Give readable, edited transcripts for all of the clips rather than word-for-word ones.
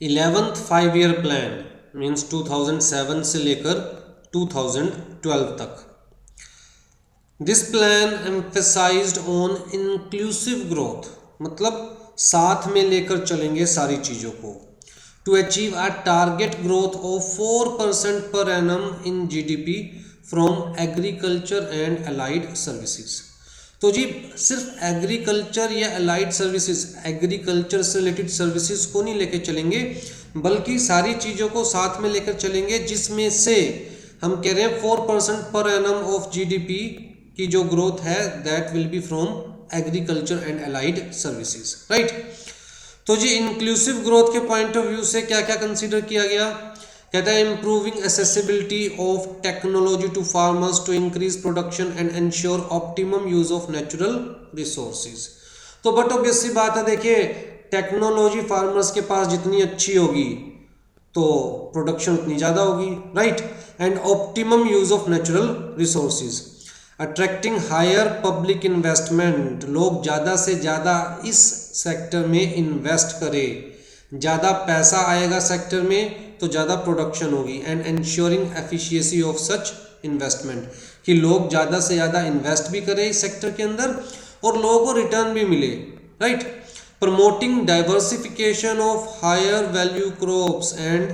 11th 5 year plan means 2007 से लेकर 2012 तक। This plan emphasised on inclusive growth, मतलब साथ में लेकर चलेंगे सारी चीज़ों को, to achieve a target growth of 4% per annum in GDP from agriculture and allied services. तो जी सिर्फ एग्रीकल्चर या अलाइड सर्विसेज, एग्रीकल्चर से रिलेटेड सर्विसेज को नहीं लेकर चलेंगे, बल्कि सारी चीज़ों को साथ में लेकर चलेंगे, जिसमें से हम कह रहे हैं 4% पर एनम ऑफ जीडीपी की जो ग्रोथ है that will be from agriculture and allied services, right. तो जी इंक्लूसिव ग्रोथ के पॉइंट ऑफ व्यू से क्या क्या कंसीडर किया गया, कहता है improving accessibility of technology to farmers to increase production and ensure optimum use of natural resources. तो बट ऑब्वियस सी बात है, देखिए टेक्नोलॉजी फार्मर्स के पास जितनी अच्छी होगी तो प्रोडक्शन उतनी ज़्यादा होगी, right. And optimum use of natural resources, attracting higher public investment, लोग ज़्यादा से ज़्यादा इस सेक्टर में इन्वेस्ट करें, ज़्यादा पैसा आएगा सेक्टर में तो ज़्यादा प्रोडक्शन होगी। And ensuring efficiency of such investment, कि लोग ज़्यादा से ज़्यादा इन्वेस्ट भी करें इस सेक्टर के अंदर और लोगों को रिटर्न भी मिले, right. Promoting diversification of higher value crops and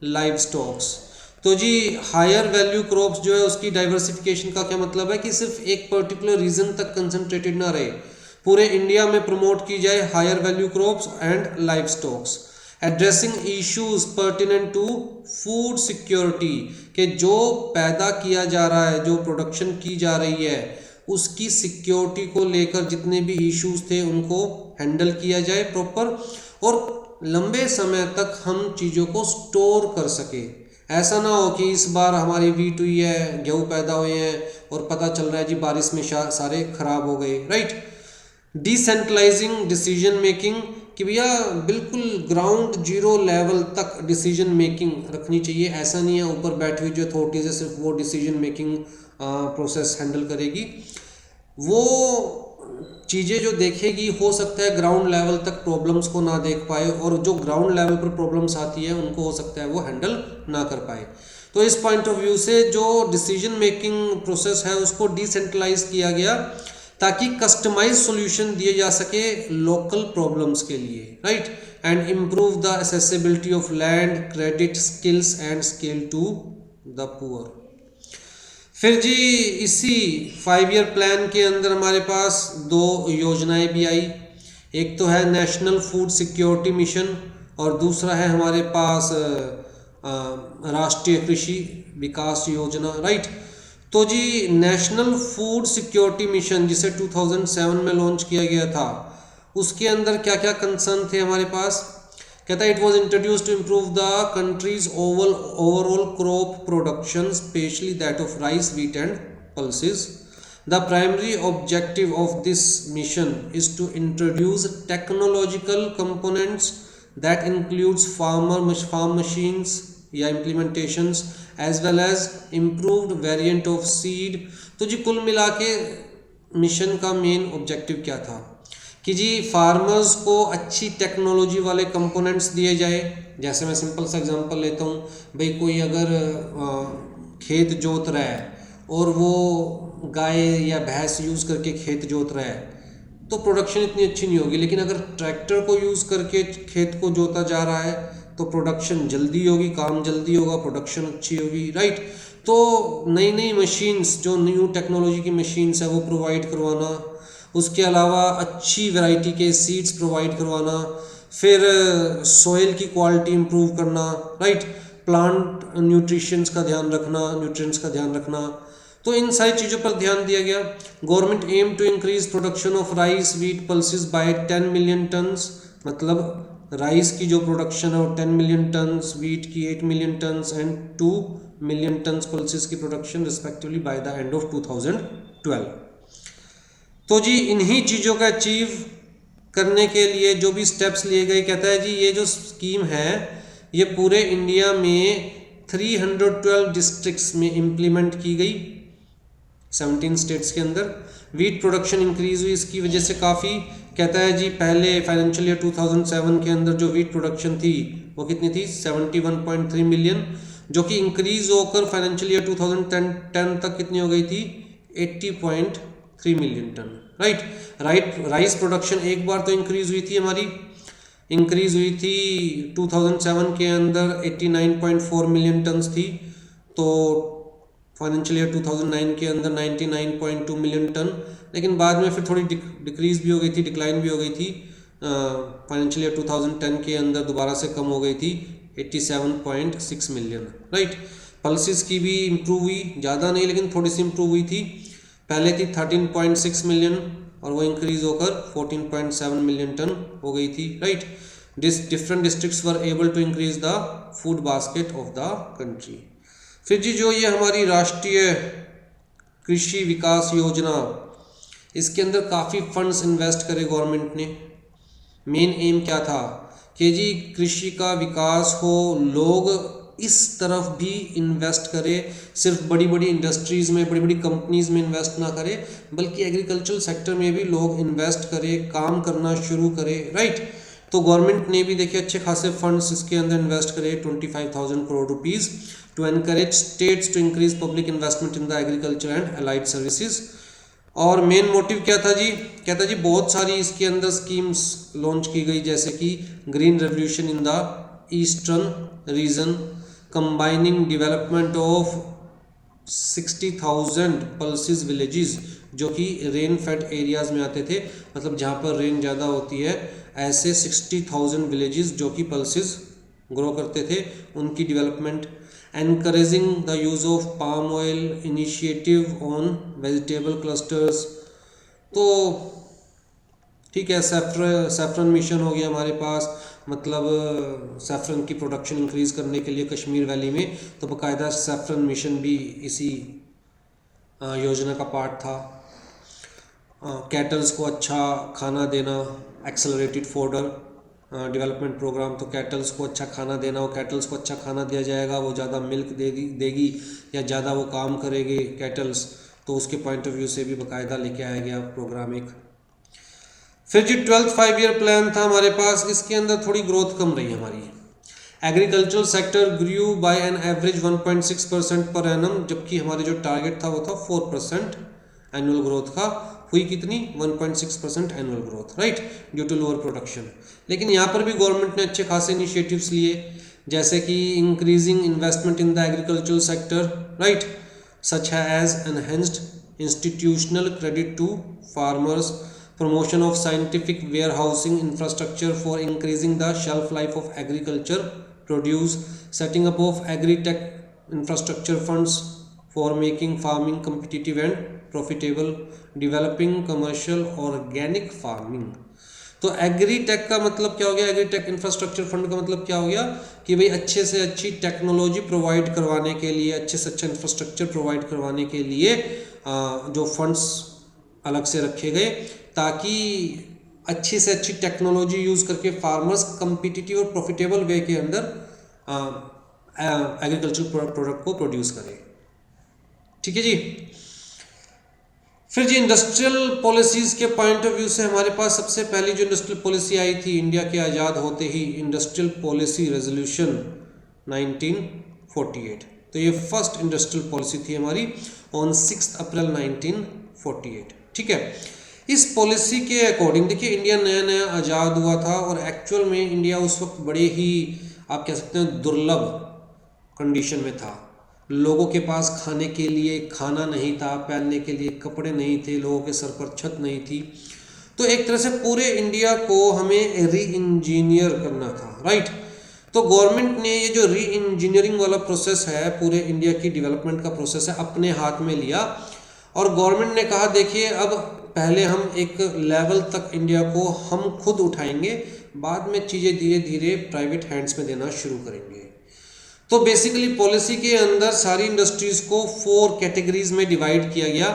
livestocks. तो जी हायर वैल्यू क्रॉप्स जो है उसकी डाइवर्सिफिकेशन का क्या मतलब है कि सिर्फ एक पर्टिकुलर रीजन तक कंसंट्रेटेड ना रहे, पूरे इंडिया में प्रमोट की जाए higher value crops and livestocks. Addressing issues pertinent to food security, के जो पैदा किया जा रहा है, जो प्रोडक्शन की जा रही है, उसकी सिक्योरिटी को लेकर जितने भी इश्यूज थे उनको हैंडल किया जाए प्रॉपर, और लंबे समय तक हम चीज़ों को स्टोर कर सके। ऐसा ना हो कि इस बार हमारी वीट हुई है, गेहूँ पैदा हुए हैं और पता चल रहा है जी बारिश में सारे खराब हो गए, राइट। डिसेंट्रलाइजिंग डिसीजन मेकिंग, कि भैया बिल्कुल ग्राउंड जीरो लेवल तक डिसीजन मेकिंग रखनी चाहिए। ऐसा नहीं है ऊपर बैठी हुई जो अथॉरिटीज है सिर्फ वो डिसीजन मेकिंग प्रोसेस हैंडल करेगी, वो चीज़ें जो देखेगी हो सकता है ग्राउंड लेवल तक प्रॉब्लम्स को ना देख पाए, और जो ग्राउंड लेवल पर प्रॉब्लम्स आती है उनको हो सकता है वो हैंडल ना कर पाए। तो इस पॉइंट ऑफ व्यू से जो डिसीजन मेकिंग प्रोसेस है उसको डिसेंट्रलाइज किया गया ताकि कस्टमाइज सॉल्यूशन दिए जा सके लोकल प्रॉब्लम्स के लिए, right. And improve the accessibility of land, credit, skills and scale to the poor. फिर जी इसी 5 ईयर प्लान के अंदर हमारे पास दो योजनाएं भी आई, एक तो है नेशनल फूड सिक्योरिटी मिशन और दूसरा है हमारे पास राष्ट्रीय कृषि विकास योजना, राइट। तो जी नेशनल फूड सिक्योरिटी मिशन जिसे 2007 में लॉन्च किया गया था, उसके अंदर क्या क्या कंसर्न थे हमारे पास, कहता है it was introduce to improve the countries overall crop production specially that of rice, wheat and pulses. The primary objective of this mission is to introduce technological components that includes farm machines या implementations as well as improved variant of seed. तो जी कुल मिला के mission का main objective क्या था कि जी फार्मर्स को अच्छी टेक्नोलॉजी वाले कंपोनेंट्स दिए जाए। जैसे मैं सिंपल सा एग्जांपल लेता हूँ, भाई कोई अगर खेत जोत रहा है और वो गाय या भैंस यूज़ करके खेत जोत रहा है तो प्रोडक्शन इतनी अच्छी नहीं होगी, लेकिन अगर ट्रैक्टर को यूज़ करके खेत को जोता जा रहा है तो प्रोडक्शन जल्दी होगी, काम जल्दी होगा, प्रोडक्शन अच्छी होगी, राइट। तो नई नई मशीन्स, जो न्यू टेक्नोलॉजी की मशीन्स है वो प्रोवाइड करवाना, उसके अलावा अच्छी वैरायटी के सीड्स प्रोवाइड करवाना, फिर सॉइल की क्वालिटी इंप्रूव करना, राइट, प्लांट न्यूट्रिशंस का ध्यान रखना, न्यूट्रिएंट्स का ध्यान रखना। तो इन सारी चीज़ों पर ध्यान दिया गया। Government aim to increase production of rice, wheat, pulses by 10 million tons, मतलब राइस की जो प्रोडक्शन है वो 10 मिलियन टन्स, व्हीट की 8 million tons and 2 million tons pulses की production respectively by the end of 2012। तो जी इन्हीं चीज़ों का अचीव करने के लिए जो भी स्टेप्स लिए गए, कहता है जी ये जो स्कीम है ये पूरे इंडिया में 312 डिस्ट्रिक्ट्स में इम्प्लीमेंट की गई, 17 स्टेट्स के अंदर। वीट प्रोडक्शन इंक्रीज हुई इसकी वजह से काफ़ी, कहता है जी पहले फाइनेंशियल ईयर 2007 के अंदर जो वीट प्रोडक्शन थी वो कितनी थी 71.3 मिलियन, जो कि इंक्रीज होकर फाइनेंशियल ईयर 2010 तक कितनी हो गई थी 80.3 मिलियन टन। राइस प्रोडक्शन एक बार तो इंक्रीज हुई थी हमारी, इंक्रीज हुई थी 2007 के अंदर 89.4 मिलियन टन्स थी, तो फाइनेंशियल ईयर 2009 के अंदर 99.2 मिलियन टन, लेकिन बाद में फिर थोड़ी डिक्रीज भी हो गई थी, डिक्लाइन भी हो गई थी। फाइनेंशियल ईयर 2010 के अंदर दोबारा से कम हो गई थी 87.6 मिलियन। राइट, पल्सेस की भी इम्प्रूव हुई, ज़्यादा नहीं लेकिन थोड़ी सी इम्प्रूव हुई थी। पहले थी 13.6 मिलियन और वो इंक्रीज होकर 14.7 मिलियन टन हो गई थी। Right, different districts were able to increase the food basket of the country. फिर जी जो ये हमारी राष्ट्रीय कृषि विकास योजना, इसके अंदर काफ़ी फंड्स इन्वेस्ट करे गवर्नमेंट ने। मेन एम क्या था कि जी कृषि का विकास हो, लोग इस तरफ भी इन्वेस्ट करे, सिर्फ बड़ी बड़ी इंडस्ट्रीज़ में, बड़ी बड़ी कंपनीज़ में इन्वेस्ट ना करे, बल्कि एग्रीकल्चरल सेक्टर में भी लोग इन्वेस्ट करे, काम करना शुरू करे। राइट, तो गवर्नमेंट ने भी देखिए अच्छे खासे फंड्स इसके अंदर इन्वेस्ट करे, 25,000 crore rupees to encourage states to increase public investment in the agriculture and allied services. और मेन मोटिव क्या था जी, कहता जी बहुत सारी इसके अंदर स्कीम्स लॉन्च की गई, जैसे कि green revolution in the eastern region, combining development of 60,000 pulses villages, जो कि रेन फेड एरियाज में आते थे, मतलब जहाँ पर रेन ज़्यादा होती है, ऐसे 60,000 विलेजेस जो कि पल्सेस ग्रो करते थे, उनकी development. encouraging the use of palm oil initiative on vegetable clusters, तो ठीक है, सैफरन मिशन हो गया हमारे पास, मतलब सैफरन की प्रोडक्शन इंक्रीज़ करने के लिए कश्मीर वैली में, तो बाकायदा सैफरन मिशन भी इसी योजना का पार्ट था। कैटल्स को अच्छा खाना देना, एक्सेलरेटेड फॉडर डेवलपमेंट प्रोग्राम, तो कैटल्स को अच्छा खाना देना, वो कैटल्स को अच्छा खाना दिया जाएगा, वो ज़्यादा मिल्क देगी या ज़्यादा वो काम करेगी कैटल्स, तो उसके पॉइंट ऑफ व्यू से भी बाकायदा लेके आया गया प्रोग्राम एक। फिर जी 12th 5 ईयर प्लान था हमारे पास, इसके अंदर थोड़ी ग्रोथ कम रही हमारी। Agricultural sector grew by an average 1.6% per annum, जबकि हमारे जो टारगेट था वो था 4% एनुअल ग्रोथ का, हुई कितनी 1.6% annual growth. Right, due to lower production. लेकिन यहाँ पर भी गवर्नमेंट ने अच्छे खासे इनिशिएटिव्स लिए, जैसे कि increasing investment in the agricultural sector, right, such as enhanced institutional credit to farmers, promotion of scientific warehousing infrastructure for increasing the shelf life of agriculture produce, setting up of agri-tech infrastructure funds for making farming competitive and profitable, developing commercial organic farming। तो agri tech का मतलब क्या हो गया, agri tech infrastructure fund का मतलब क्या हो गया कि भाई अच्छे से अच्छी टेक्नोलॉजी प्रोवाइड करवाने के लिए, अच्छे से अच्छा इंफ्रास्ट्रक्चर प्रोवाइड करवाने के लिए जो फंड्स अलग से रखे गए, ताकि अच्छी से अच्छी टेक्नोलॉजी यूज़ करके फार्मर्स कम्पिटिटिव और प्रॉफिटेबल वे के अंदर एग्रीकल्चर प्रोडक्ट को प्रोड्यूस करें। ठीक है जी। फिर जी इंडस्ट्रियल पॉलिसीज़ के पॉइंट ऑफ व्यू से हमारे पास सबसे पहली जो इंडस्ट्रियल पॉलिसी आई थी इंडिया के आज़ाद होते ही, इंडस्ट्रियल पॉलिसी रेजोल्यूशन 1948, तो ये फर्स्ट इंडस्ट्रियल पॉलिसी थी हमारी ऑन 6 अप्रैल 1948। ठीक है, इस पॉलिसी के अकॉर्डिंग देखिए इंडिया नया नया आज़ाद हुआ था और एक्चुअल में इंडिया उस वक्त बड़े ही आप कह सकते हैं दुर्लभ कंडीशन में था। लोगों के पास खाने के लिए खाना नहीं था, पहनने के लिए कपड़े नहीं थे, लोगों के सर पर छत नहीं थी। तो एक तरह से पूरे इंडिया को हमें री इंजीनियर करना था। राइट, तो गवर्नमेंट ने ये जो री इंजीनियरिंग वाला प्रोसेस है, पूरे इंडिया की डेवलपमेंट का प्रोसेस है, अपने हाथ में लिया और गवर्नमेंट ने कहा देखिए अब पहले हम एक लेवल तक इंडिया को हम खुद उठाएंगे, बाद में चीज़ें धीरे धीरे प्राइवेट हैंड्स में देना शुरू करेंगे। तो बेसिकली पॉलिसी के अंदर सारी इंडस्ट्रीज़ को 4 कैटेगरीज में डिवाइड किया गया।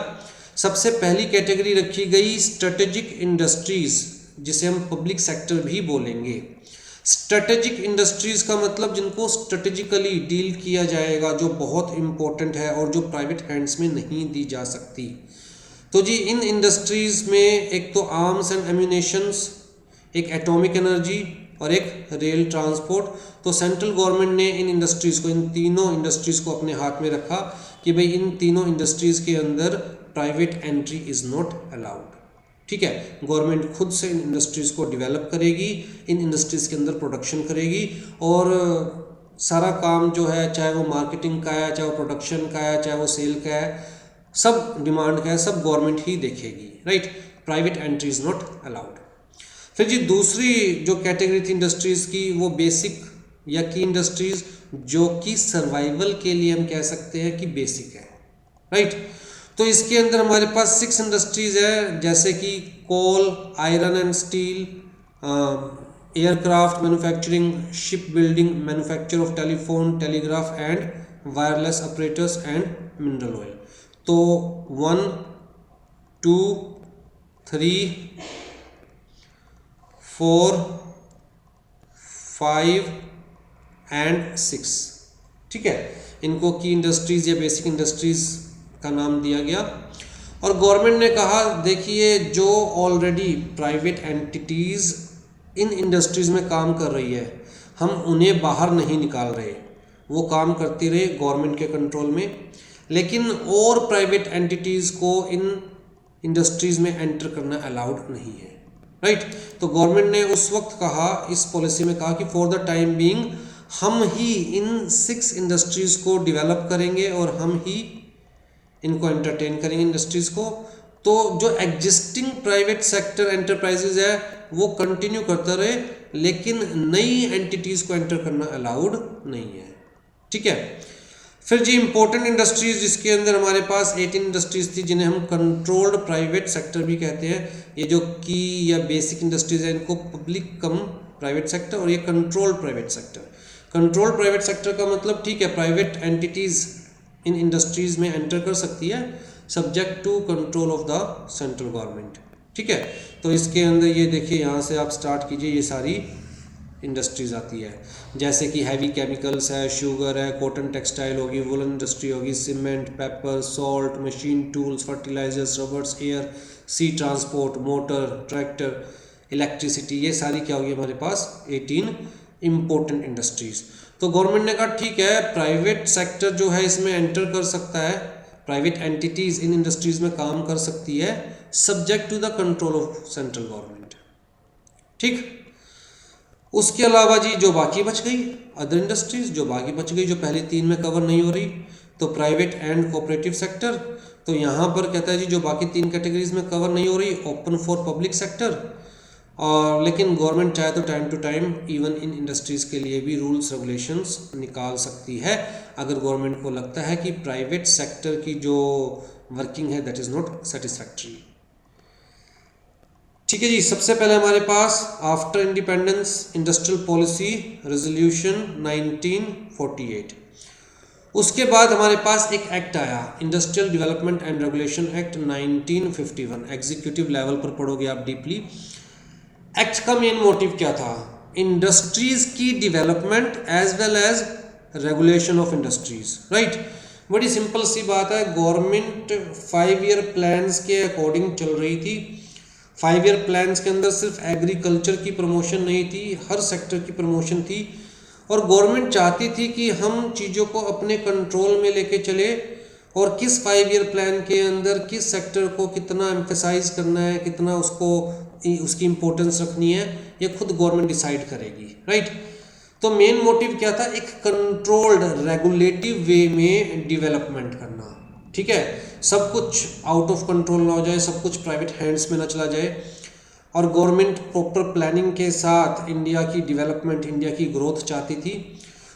सबसे पहली कैटेगरी रखी गई स्ट्रेटेजिक इंडस्ट्रीज़, जिसे हम पब्लिक सेक्टर भी बोलेंगे। स्ट्रेटेजिक इंडस्ट्रीज़ का मतलब जिनको स्ट्रेटेजिकली डील किया जाएगा, जो बहुत इम्पोर्टेंट है और जो प्राइवेट हैंड्स में नहीं दी जा सकती। तो जी इन इंडस्ट्रीज़ में एक तो आर्म्स एंड एम्यूनेशंस, एक एटॉमिक एनर्जी, और एक रेल ट्रांसपोर्ट। तो सेंट्रल गवर्नमेंट ने इन इंडस्ट्रीज़ को, इन तीनों इंडस्ट्रीज़ को अपने हाथ में रखा कि भाई इन तीनों इंडस्ट्रीज़ के अंदर private entry is not allowed. ठीक है, गवर्नमेंट खुद से इन इंडस्ट्रीज़ को डेवलप करेगी, इन इंडस्ट्रीज़ के अंदर प्रोडक्शन करेगी और सारा काम जो है, चाहे वो मार्केटिंग का है, चाहे वो प्रोडक्शन का है, चाहे वो सेल का है, सब डिमांड का है, सब गवर्नमेंट ही देखेगी, right. Private entry is not allowed. फिर जी दूसरी जो कैटेगरी थी इंडस्ट्रीज़ की, वो बेसिक या की इंडस्ट्रीज़, जो कि सर्वाइवल के लिए हम कह सकते हैं कि बेसिक है, राइट। तो इसके अंदर हमारे पास 6 इंडस्ट्रीज़ है, जैसे कि coal, iron and steel, aircraft manufacturing, ship building, manufacture of telephone, telegraph and wireless operators and mineral oil. तो 1, 2, 3, 4, 5 एंड 6। ठीक है, इनको की इंडस्ट्रीज़ या बेसिक इंडस्ट्रीज़ का नाम दिया गया। और गवर्नमेंट ने कहा देखिए जो already private entities in industries में काम कर रही है, हम उन्हें बाहर नहीं निकाल रहे, वो काम करती रहे गवर्नमेंट के कंट्रोल में, लेकिन और प्राइवेट एंटिटीज़ को इन इंडस्ट्रीज़ में एंटर करना अलाउड नहीं है, राइट। तो गवर्नमेंट ने उस वक्त कहा, इस पॉलिसी में कहा कि फॉर द टाइम बीइंग हम ही इन 6 इंडस्ट्रीज़ को डेवलप करेंगे और हम ही इनको एंटरटेन करेंगे इंडस्ट्रीज़ को। तो जो एग्जिस्टिंग प्राइवेट सेक्टर एंटरप्राइजेज है वो कंटिन्यू करता रहे, लेकिन नई एंटिटीज़ को एंटर करना अलाउड नहीं है। ठीक है, फिर जी इंपॉर्टेंट इंडस्ट्रीज़, जिसके अंदर हमारे पास 18 इंडस्ट्रीज़ थी, जिन्हें हम कंट्रोल्ड प्राइवेट सेक्टर भी कहते हैं। ये जो की या बेसिक इंडस्ट्रीज़ है, इनको पब्लिक कम प्राइवेट सेक्टर, और ये controlled private sector. Controlled private sector का मतलब, ठीक है, प्राइवेट एंटिटीज़ इन इंडस्ट्रीज़ में एंटर कर सकती है subject to control of the central government. ठीक है, तो इसके अंदर ये देखिए, यहाँ से आप स्टार्ट कीजिए, ये सारी इंडस्ट्रीज़ आती है, जैसे कि हैवी केमिकल्स है, शुगर है, कॉटन टेक्सटाइल होगी, वुलन इंडस्ट्री होगी, cement, paper, salt, machine tools, fertilisers, rubbers, air, sea transport, motor, tractor, electricity, ये सारी क्या होगी हमारे पास 18 इम्पोर्टेंट इंडस्ट्रीज़। तो गवर्नमेंट ने कहा ठीक है, प्राइवेट सेक्टर जो है इसमें एंटर कर सकता है, प्राइवेट एंटिटीज़ इन इंडस्ट्रीज़ में काम कर सकती है subject to the control of central government. ठीक, उसके अलावा जी जो बाकी बच गई अदर इंडस्ट्रीज़, जो बाकी बच गई जो पहले 3 में कवर नहीं हो रही, तो प्राइवेट एंड कोऑपरेटिव सेक्टर, तो यहाँ पर कहता है जी जो बाकी 3 कैटेगरीज में कवर नहीं हो रही, ओपन फॉर पब्लिक सेक्टर। और लेकिन गवर्नमेंट चाहे तो time to time even in industries के लिए भी रूल्स रेगुलेशंस निकाल सकती है, अगर गवर्नमेंट को लगता है कि प्राइवेट सेक्टर की जो वर्किंग है दैट इज़ नॉट सेटिस्फैक्ट्री। ठीक है जी, सबसे पहले हमारे पास after independence industrial policy resolution 1948, उसके बाद हमारे पास एक एक्ट आया industrial development and regulation act 1951, executive level पर पढ़ोगे आप डीपली। एक्ट का मेन मोटिव क्या था, इंडस्ट्रीज की development as well as regulation of industries, right. बड़ी सिंपल सी बात है, गवर्नमेंट 5 ईयर प्लान्स के अकॉर्डिंग चल रही थी। 5 ईयर प्लान्स के अंदर सिर्फ एग्रीकल्चर की प्रमोशन नहीं थी, हर सेक्टर की प्रमोशन थी, और गवर्नमेंट चाहती थी कि हम चीज़ों को अपने कंट्रोल में लेके चले, और किस 5 ईयर प्लान के अंदर किस सेक्टर को कितना एम्फेसाइज करना है, कितना उसकी इम्पोर्टेंस रखनी है, ये खुद गवर्नमेंट डिसाइड करेगी, राइट। तो मेन मोटिव क्या था, एक कंट्रोल्ड रेगुलेटिव वे में डेवलपमेंट करना। ठीक है, सब कुछ आउट ऑफ कंट्रोल ना हो जाए, सब कुछ प्राइवेट हैंड्स में ना चला जाए, और गवर्नमेंट प्रॉपर प्लानिंग के साथ इंडिया की डेवलपमेंट, इंडिया की ग्रोथ चाहती थी।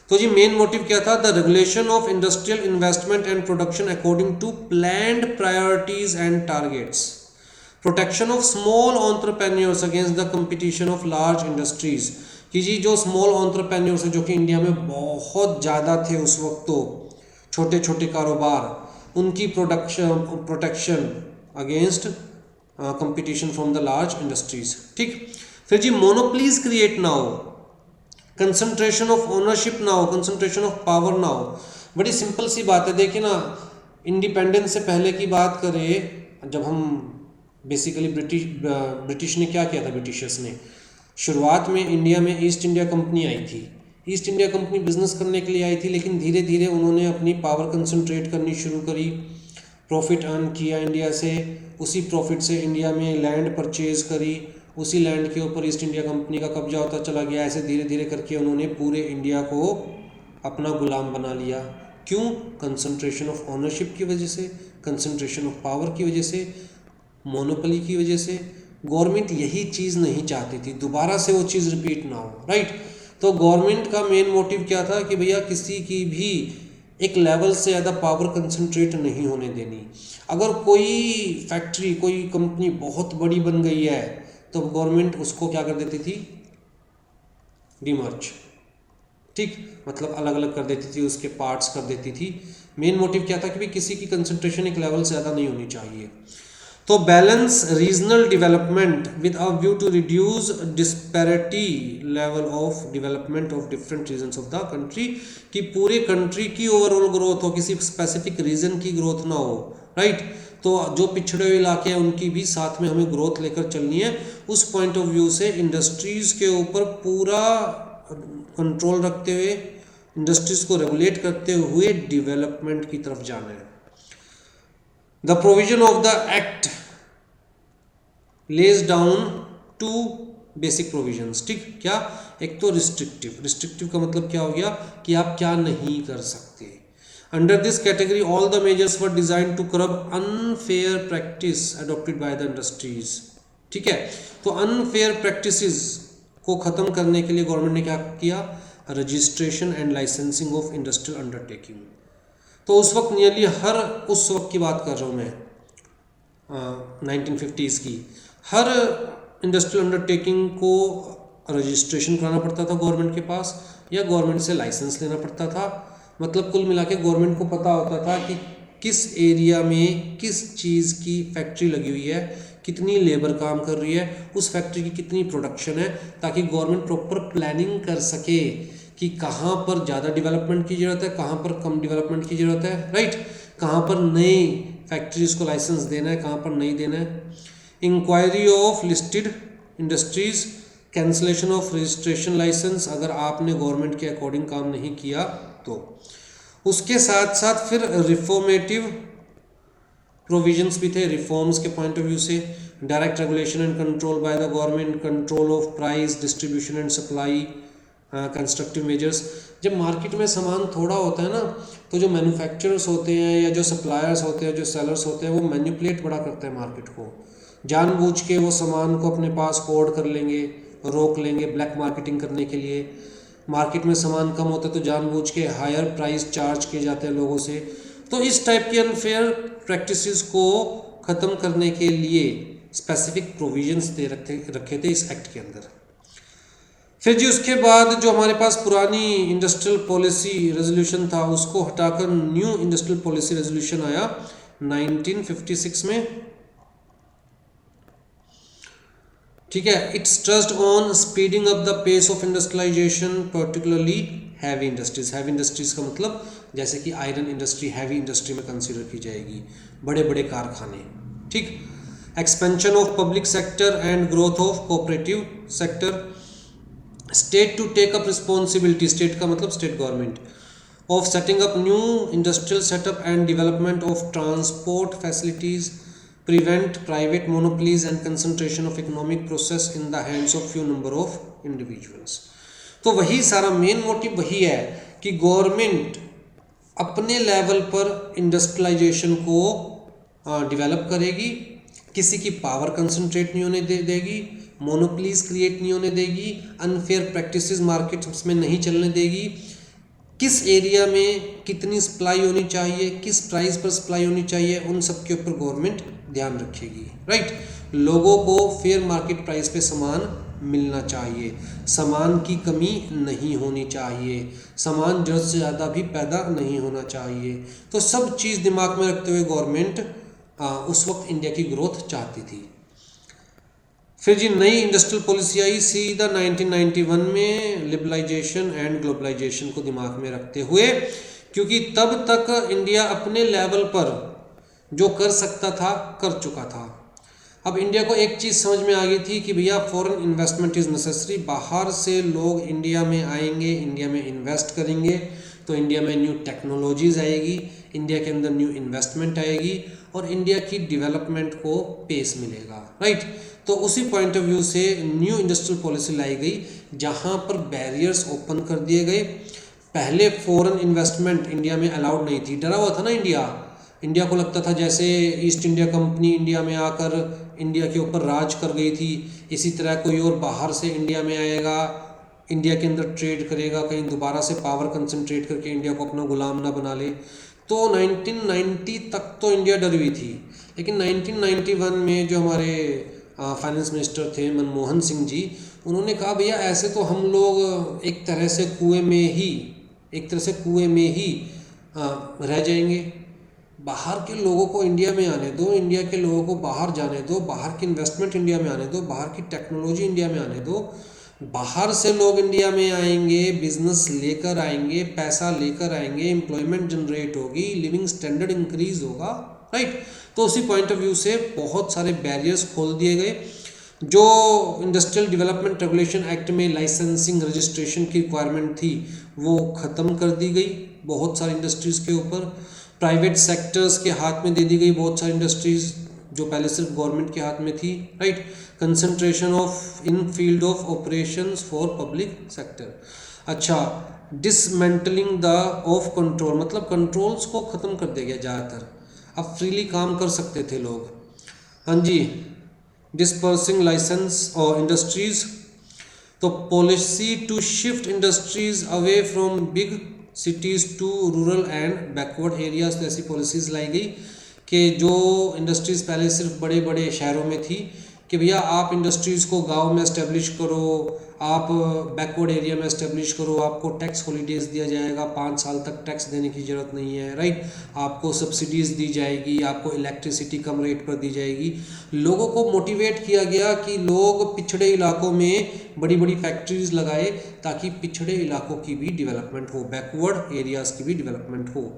तो जी मेन मोटिव क्या था, the regulation of industrial investment and production according to planned priorities and targets, protection of small entrepreneurs against the competition of large industries, कि जी जो स्मॉल एंटरप्रेन्योर्स है जो कि इंडिया में बहुत ज़्यादा थे उस वक्त, तो छोटे छोटे कारोबार, उनकी protection against competition from the large industries. ठीक, फिर जी मोनोपलीज क्रिएट ना हो, कंसंट्रेशन ऑफ ओनरशिप ना हो, कंसंट्रेशन ऑफ पावर ना हो। बड़ी सिंपल सी बात है, देखिए ना, इंडिपेंडेंस से पहले की बात करें, जब हम बेसिकली ब्रिटिश ने क्या किया था, ब्रिटिशर्स ने शुरुआत में इंडिया में ईस्ट इंडिया कंपनी आई थी। ईस्ट इंडिया कंपनी बिजनेस करने के लिए आई थी, लेकिन धीरे धीरे उन्होंने अपनी पावर कंसंट्रेट करनी शुरू करी, प्रॉफिट अर्न किया इंडिया से, उसी प्रॉफिट से इंडिया में लैंड परचेज करी, उसी लैंड के ऊपर ईस्ट इंडिया कंपनी का कब्जा होता चला गया। ऐसे धीरे धीरे करके उन्होंने पूरे इंडिया को अपना गुलाम बना लिया। क्यों? कंसंट्रेशन ऑफ ओनरशिप की वजह से, कंसंट्रेशन ऑफ पावर की वजह से, मोनोपोली की वजह से। गवर्नमेंट यही चीज़ नहीं चाहती थी, दोबारा से वो चीज़ रिपीट ना हो, राइट। तो गवर्नमेंट का मेन मोटिव क्या था कि भैया किसी की भी एक लेवल से ज़्यादा पावर कंसंट्रेट नहीं होने देनी। अगर कोई फैक्ट्री, कोई कंपनी बहुत बड़ी बन गई है तो गवर्नमेंट उसको क्या कर देती थी? डिमर्ज, ठीक, मतलब अलग अलग कर देती थी, उसके पार्ट्स कर देती थी। मेन मोटिव क्या था कि भाई किसी की कंसंट्रेशन एक लेवल से ज़्यादा नहीं होनी चाहिए। तो balance regional development with a view to reduce disparity level of development of different regions of the country, कि पूरे कंट्री की ओवरऑल ग्रोथ हो, किसी स्पेसिफिक रीजन की ग्रोथ ना हो, राइट। तो जो पिछड़े हुए इलाके हैं उनकी भी साथ में हमें ग्रोथ लेकर चलनी है। उस पॉइंट ऑफ व्यू से इंडस्ट्रीज के ऊपर पूरा कंट्रोल रखते हुए, इंडस्ट्रीज को रेगुलेट करते हुए डेवलपमेंट की तरफ जाना है। The provision of the act lays down to basic provisions, ठीक। क्या? एक तो रिस्ट्रिक्टिव, रिस्ट्रिक्टिव का मतलब क्या हो गया कि आप क्या नहीं कर सकते। Under this category all the measures were design to curb unfair practice adopted by the industries, ठीक है। तो अनफेयर प्रैक्टिसेस को खत्म करने के लिए गवर्नमेंट ने क्या किया? Registration and licensing of industrial undertaking. तो उस वक्त नियरली उस वक्त की बात कर रहा हूँ मैं, 1950s की, हर इंडस्ट्रियल अंडरटेकिंग को रजिस्ट्रेशन कराना पड़ता था गवर्नमेंट के पास, या गवर्नमेंट से लाइसेंस लेना पड़ता था। मतलब कुल मिला के गवर्नमेंट को पता होता था कि किस एरिया में किस चीज़ की फैक्ट्री लगी हुई है, कितनी लेबर काम कर रही है, उस फैक्ट्री की कितनी प्रोडक्शन है, ताकि गवर्नमेंट प्रॉपर प्लानिंग कर सके कि कहाँ पर ज़्यादा डेवलपमेंट की ज़रूरत है, कहाँ पर कम डेवलपमेंट की ज़रूरत है, राइट। कहाँ पर नई फैक्ट्रीज को लाइसेंस देना है, कहाँ पर नहीं देना है। Inquiry of listed industries, cancellation of registration licence, अगर आपने गवर्नमेंट के अकॉर्डिंग काम नहीं किया तो। उसके साथ साथ फिर रिफॉर्मेटिव प्रोविजंस भी थे, रिफॉर्म्स के पॉइंट ऑफ व्यू से। Direct regulation and control by the government, control of price, distribution and supply, constructive measures. जब मार्केट में सामान थोड़ा होता है ना, तो जो मैन्युफैक्चरर्स होते हैं या जो सप्लायर्स होते हैं, जो सेलर्स होते हैं, वो मैन्युपुलेट बड़ा करते हैं मार्केट को, जानबूझ के वो सामान को अपने पास होल्ड कर लेंगे, रोक लेंगे ब्लैक मार्केटिंग करने के लिए। मार्केट में सामान कम होता है तो जानबूझ के हायर प्राइस चार्ज किए जाते हैं लोगों से। तो इस टाइप की अनफेयर प्रैक्टिसेस को ख़त्म करने के लिए स्पेसिफिक प्रोविजंस दे रखे थे इस एक्ट के अंदर। फिर जी उसके बाद जो हमारे पास पुरानी इंडस्ट्रियल पॉलिसी रेजोल्यूशन था, उसको हटाकर न्यू इंडस्ट्रियल पॉलिसी रेजोल्यूशन आया 1956 में, ठीक है। Its thrust on speeding up the pace of industrialisation, particularly heavy industries. Heavy industries का मतलब जैसे कि आयरन इंडस्ट्री हैवी इंडस्ट्री में कंसीडर की जाएगी, बड़े बड़े कारखाने, ठीक। Expansion of public sector and growth of cooperative sector, state to take up responsibility, state का मतलब state government, of setting up new industrial setup and development of transport facilities, prevent private monopolies and concentration of economic process in the hands of few number of individuals। तो वही सारा main motive वही है कि government अपने level पर industrialisation को develop करेगी, किसी की पावर कंसंट्रेट नहीं होने देगी, मोनोपोलीज क्रिएट नहीं होने देगी, अनफेयर प्रैक्टिसेस मार्केट्स में नहीं चलने देगी, किस एरिया में कितनी सप्लाई होनी चाहिए, किस प्राइस पर सप्लाई होनी चाहिए, उन सब के ऊपर गवर्नमेंट ध्यान रखेगी, राइट। लोगों को फेयर मार्केट प्राइस पे सामान मिलना चाहिए, सामान की कमी नहीं होनी चाहिए, सामान ज़रूरत से ज़्यादा भी पैदा नहीं होना चाहिए। तो सब चीज़ दिमाग में रखते हुए गवर्नमेंट उस वक्त इंडिया की ग्रोथ चाहती थी। फिर जी नई इंडस्ट्रियल पॉलिसी आई सीधा 1991 में, लिबरलाइजेशन एंड ग्लोबलाइजेशन को दिमाग में रखते हुए, क्योंकि तब तक इंडिया अपने लेवल पर जो कर सकता था कर चुका था। अब इंडिया को एक चीज़ समझ में आ गई थी कि भैया फॉरेन इन्वेस्टमेंट इज़ नेसेसरी, बाहर से लोग इंडिया में आएंगे, इंडिया में इन्वेस्ट करेंगे, तो इंडिया में न्यू टेक्नोलॉजीज़ आएगी, इंडिया के अंदर न्यू इन्वेस्टमेंट आएगी और इंडिया की डेवलपमेंट को पेस मिलेगा, राइट। तो उसी पॉइंट ऑफ व्यू से न्यू इंडस्ट्रियल पॉलिसी लाई गई जहाँ पर बैरियर्स ओपन कर दिए गए। पहले फॉरेन इन्वेस्टमेंट इंडिया में अलाउड नहीं थी, डरा हुआ था ना इंडिया को लगता था जैसे ईस्ट इंडिया कंपनी इंडिया में आकर इंडिया के ऊपर राज कर गई थी, इसी तरह कोई और बाहर से इंडिया में आएगा, इंडिया के अंदर ट्रेड करेगा, कहीं दोबारा से पावर कंसंट्रेट करके इंडिया को अपना गुलाम ना बना ले। तो 1990 तक तो इंडिया डरी हुई थी, लेकिन 1991 में जो हमारे फाइनेंस मिनिस्टर थे मनमोहन सिंह जी, उन्होंने कहा भैया ऐसे तो हम लोग एक तरह से कुएं में ही रह जाएंगे, बाहर के लोगों को इंडिया में आने दो, इंडिया के लोगों को बाहर जाने दो, बाहर की इन्वेस्टमेंट इंडिया में आने दो, बाहर की टेक्नोलॉजी इंडिया में आने दो, बाहर से लोग इंडिया में आएंगे, बिजनेस लेकर आएंगे, पैसा लेकर आएंगे, एम्प्लॉयमेंट जनरेट होगी, लिविंग स्टैंडर्ड इंक्रीज होगा, राइट। तो उसी पॉइंट ऑफ व्यू से बहुत सारे बैरियर्स खोल दिए गए। जो इंडस्ट्रियल डेवलपमेंट रेगुलेशन एक्ट में लाइसेंसिंग रजिस्ट्रेशन की रिक्वायरमेंट थी वो ख़त्म कर दी गई बहुत सारी इंडस्ट्रीज़ के ऊपर, प्राइवेट सेक्टर्स के हाथ में दे दी गई बहुत सारी इंडस्ट्रीज़ जो पहले सिर्फ गवर्नमेंट के हाथ में थी, right. Concentration of in field of operations for public sector. अच्छा, डिसमेंटलिंग द ऑफ कंट्रोल, मतलब कंट्रोल्स को ख़त्म कर दिया गया ज़्यादातर, अब फ्रीली काम कर सकते थे लोग। हाँ जी, डिस्पर्सिंग लाइसेंस और इंडस्ट्रीज़, तो policy to shift industries away from big cities to rural and backward areas, तो ऐसी पॉलिसीज़ लाई गई कि जो इंडस्ट्रीज़ पहले सिर्फ बड़े बड़े शहरों में थी कि भैया आप इंडस्ट्रीज़ को गांव में इस्टेब्लिश करो, आप बैकवर्ड एरिया में इस्टेब्लिश करो, आपको टैक्स हॉलीडेज़ दिया जाएगा, 5 साल तक टैक्स देने की ज़रूरत नहीं है, राइट। आपको सब्सिडीज़ दी जाएगी, आपको इलेक्ट्रिसिटी कम रेट पर दी जाएगी। लोगों को मोटिवेट किया गया कि लोग पिछड़े इलाकों में बड़ी बड़ी फैक्ट्रीज़ लगाए ताकि पिछड़े इलाकों की भी डेवलपमेंट हो, बैकवर्ड एरियाज़ की भी डेवलपमेंट हो।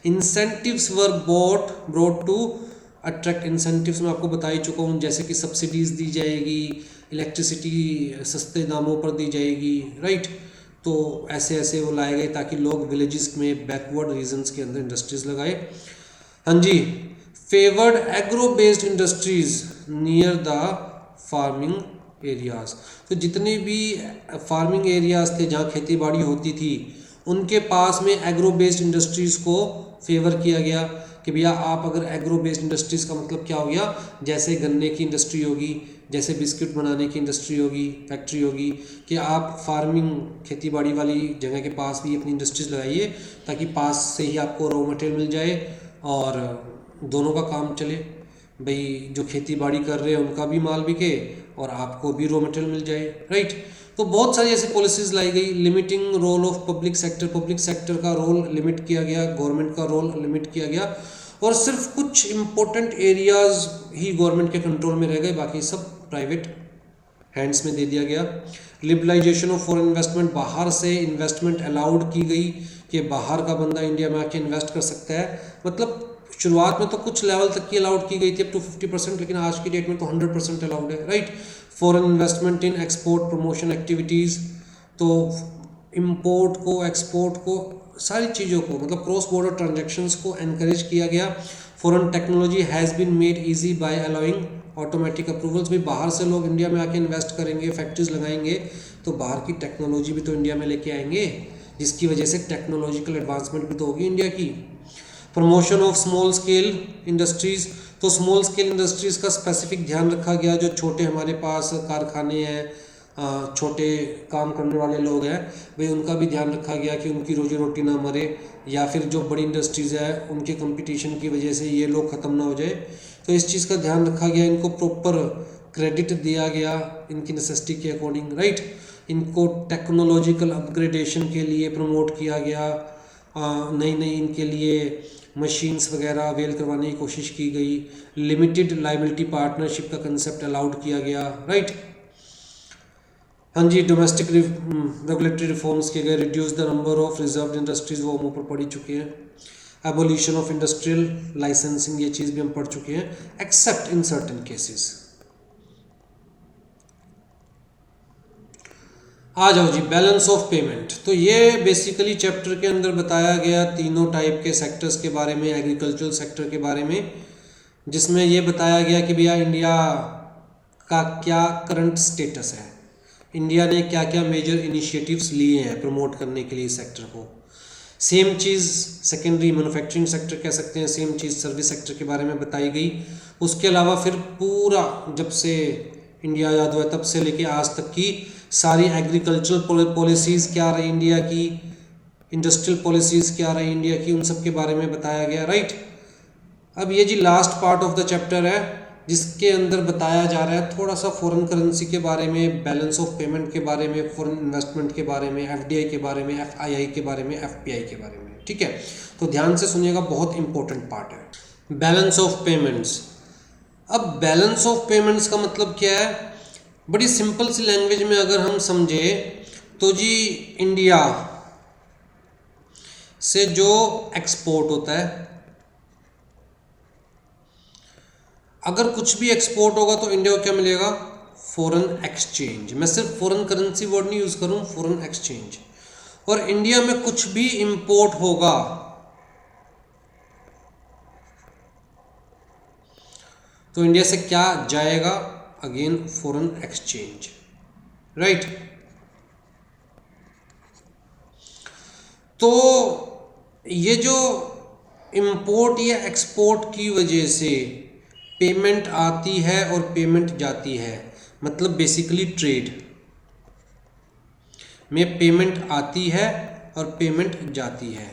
Incentives were brought to attract, incentives मैं आपको बता ही चुका हूँ, जैसे कि सब्सिडीज़ दी जाएगी, इलेक्ट्रिसिटी सस्ते दामों पर दी जाएगी, राइट। तो ऐसे ऐसे वो लाए गए ताकि लोग विलेजेस में बैकवर्ड रीजन्स के अंदर इंडस्ट्रीज़ लगाए। हाँ जी, favoured agro based industries near the farming areas, तो जितने भी फार्मिंग एरियाज़ थे जहाँ खेती बाड़ी होती थी उनके पास में एग्रो बेस्ड इंडस्ट्रीज़ को फेवर किया गया कि भैया आप अगर एग्रो बेस्ड इंडस्ट्रीज़ का मतलब क्या हो गया, जैसे गन्ने की इंडस्ट्री होगी, जैसे बिस्किट बनाने की इंडस्ट्री होगी, फैक्ट्री होगी, कि आप फार्मिंग खेती बाड़ी वाली जगह के पास भी अपनी इंडस्ट्रीज़ लगाइए ताकि पास से ही आपको रॉ मटेरियल मिल जाए और दोनों का काम चले, भाई जो खेती बाड़ी कर रहे हैं उनका भी माल बिके और आपको भी रॉ मटेरियल मिल जाए, राइट। तो बहुत सारी ऐसी पॉलिसीज़ लाई गई। Limiting role of public sector का रोल लिमिट किया गया, गवर्नमेंट का रोल लिमिट किया गया और सिर्फ कुछ इंपॉर्टेंट एरियाज़ ही गवर्नमेंट के कंट्रोल में रह गए, बाकी सब प्राइवेट हैंड्स में दे दिया गया। लिबरलाइजेशन ऑफ फॉरेन इन्वेस्टमेंट, बाहर से इन्वेस्टमेंट अलाउड की गई कि बाहर का बंदा इंडिया में आके इन्वेस्ट कर सकता है। मतलब शुरुआत में तो कुछ लेवल तक की अलाउड की गई थी, अप टू 50%, लेकिन आज की डेट में तो 100% अलाउड है, right. Foreign investment in export promotion activities, तो इंपोर्ट को, एक्सपोर्ट को, सारी चीज़ों को, मतलब क्रॉस बॉर्डर ट्रांजैक्शंस को एनकरेज किया गया। Foreign technology has been made easy by allowing automatic approvals, भी बाहर से लोग इंडिया में आके इन्वेस्ट करेंगे, फैक्ट्रीज लगाएंगे, तो बाहर की टेक्नोलॉजी भी तो इंडिया में लेके आएंगे, जिसकी वजह से टेक्नोलॉजिकल एडवांसमेंट भी तो होगी इंडिया की। Promotion of small scale industries, तो स्मॉल स्केल इंडस्ट्रीज़ का स्पेसिफिक ध्यान रखा गया। जो छोटे हमारे पास कारखाने हैं, छोटे काम करने वाले लोग हैं, भाई उनका भी ध्यान रखा गया कि उनकी रोजी रोटी ना मरे, या फिर जो बड़ी इंडस्ट्रीज़ है उनके कंपटीशन की वजह से ये लोग ख़त्म ना हो जाए, तो इस चीज़ का ध्यान रखा गया। इनको प्रॉपर क्रेडिट दिया गया इनकी नेसेसिटी के अकॉर्डिंग, राइट। इनको टेक्नोलॉजिकल अपग्रेडेशन के लिए प्रमोट किया गया, नई नई इनके लिए मशीन्स वगैरह अवेल करवाने की कोशिश की गई। लिमिटेड लाइबिलिटी पार्टनरशिप का कंसेप्ट अलाउड किया गया, राइट। हाँ जी, डोमेस्टिक रेगुलेटरी रिफॉर्म्स किए गए। Reduce the number of reserve industries, वो हम ऊपर पढ़ चुके हैं। एबोलिशन ऑफ इंडस्ट्रियल लाइसेंसिंग, ये चीज़ भी हम पढ़ चुके हैं। एक्सेप्ट इन सर्टेन केसेस, आ जाओ जी, बैलेंस ऑफ पेमेंट। तो ये बेसिकली चैप्टर के अंदर बताया गया तीनों टाइप के सेक्टर्स के बारे में, एग्रीकल्चरल सेक्टर के बारे में, जिसमें ये बताया गया कि भैया इंडिया का क्या करंट स्टेटस है, इंडिया ने क्या क्या मेजर इनिशिएटिव्स लिए हैं प्रमोट करने के लिए इस सेक्टर को। सेम चीज़ सेकेंडरी मैन्युफैक्चरिंग सेक्टर कह सकते हैं, सेम चीज़ सर्विस सेक्टर के बारे में बताई गई। उसके अलावा फिर पूरा जब से इंडिया आज़ाद हुआ तब से लेके आज तक की सारी एग्रीकल्चरल पॉलिसीज़ क्या रही इंडिया की, इंडस्ट्रियल पॉलिसीज़ क्या रही इंडिया की, उन सब के बारे में बताया गया, राइट। अब ये जी last part of the chapter है जिसके अंदर बताया जा रहा है थोड़ा सा फॉरेन करेंसी के बारे में, बैलेंस ऑफ पेमेंट के बारे में, फॉरेन इन्वेस्टमेंट के बारे में, एफडीआई के बारे में, एफआईआई के बारे में, एफपीआई के बारे में, ठीक है। तो ध्यान से सुनिएगा, बहुत इंपॉर्टेंट पार्ट है बैलेंस ऑफ पेमेंट्स। अब बैलेंस ऑफ पेमेंट्स का मतलब क्या है, बड़ी सिंपल सी लैंग्वेज में अगर हम समझे तो जी इंडिया से जो एक्सपोर्ट होता है, अगर कुछ भी एक्सपोर्ट होगा तो इंडिया को क्या मिलेगा, फॉरेन एक्सचेंज। मैं सिर्फ फॉरेन करेंसी वर्ड नहीं यूज करूं, फॉरेन एक्सचेंज। और इंडिया में कुछ भी इंपोर्ट होगा तो इंडिया से क्या जाएगा, अगेन फॉरेन एक्सचेंज, राइट। तो ये जो इंपोर्ट या एक्सपोर्ट की वजह से पेमेंट आती है और पेमेंट जाती है, मतलब बेसिकली ट्रेड में पेमेंट आती है और पेमेंट जाती है,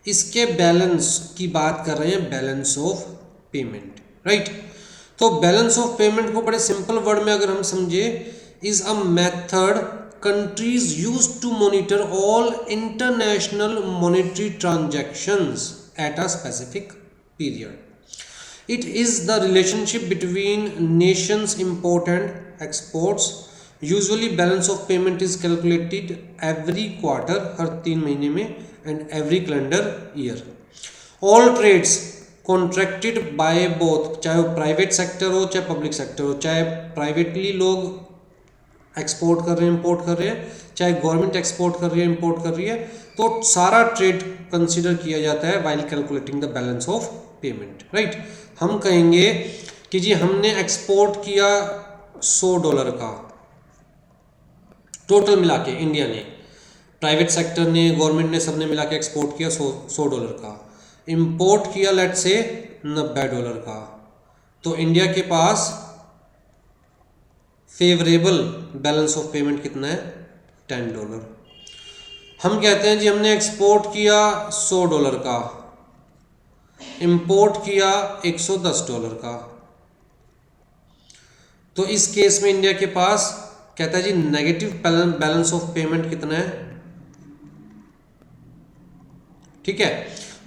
इसके बैलेंस की बात कर रहे हैं, बैलेंस ऑफ पेमेंट, राइट। तो बैलेंस ऑफ पेमेंट को बड़े सिंपल वर्ड में अगर हम समझे, is a method countries used to monitor all international monetary transactions at a specific period. It is the relationship between nations' import and exports. Usually balance of payment is calculated every quarter, हर 3 महीने में, and every calendar year. All trades contracted by both, चाहे वो private sector हो चाहे public sector हो, चाहे privately लोग export कर रहे हैं इंपोर्ट कर रहे हैं, चाहे गवर्नमेंट एक्सपोर्ट कर रही है इंपोर्ट कर रही है, तो सारा ट्रेड कंसीडर किया जाता है while calculating the balance of payment, right. हम कहेंगे कि जी हमने एक्सपोर्ट किया $100 का, टोटल मिला के इंडिया ने, प्राइवेट सेक्टर ने, गवर्नमेंट ने, सबने मिला के एक्सपोर्ट किया $100 का, इंपोर्ट किया लेट्स से $90 का, तो इंडिया के पास फेवरेबल बैलेंस ऑफ पेमेंट कितना है, $10। हम कहते हैं जी हमने एक्सपोर्ट किया $100 का, इंपोर्ट किया $110 का, तो इस केस में इंडिया के पास कहता है जी नेगेटिव बैलेंस ऑफ पेमेंट कितना है, ठीक है।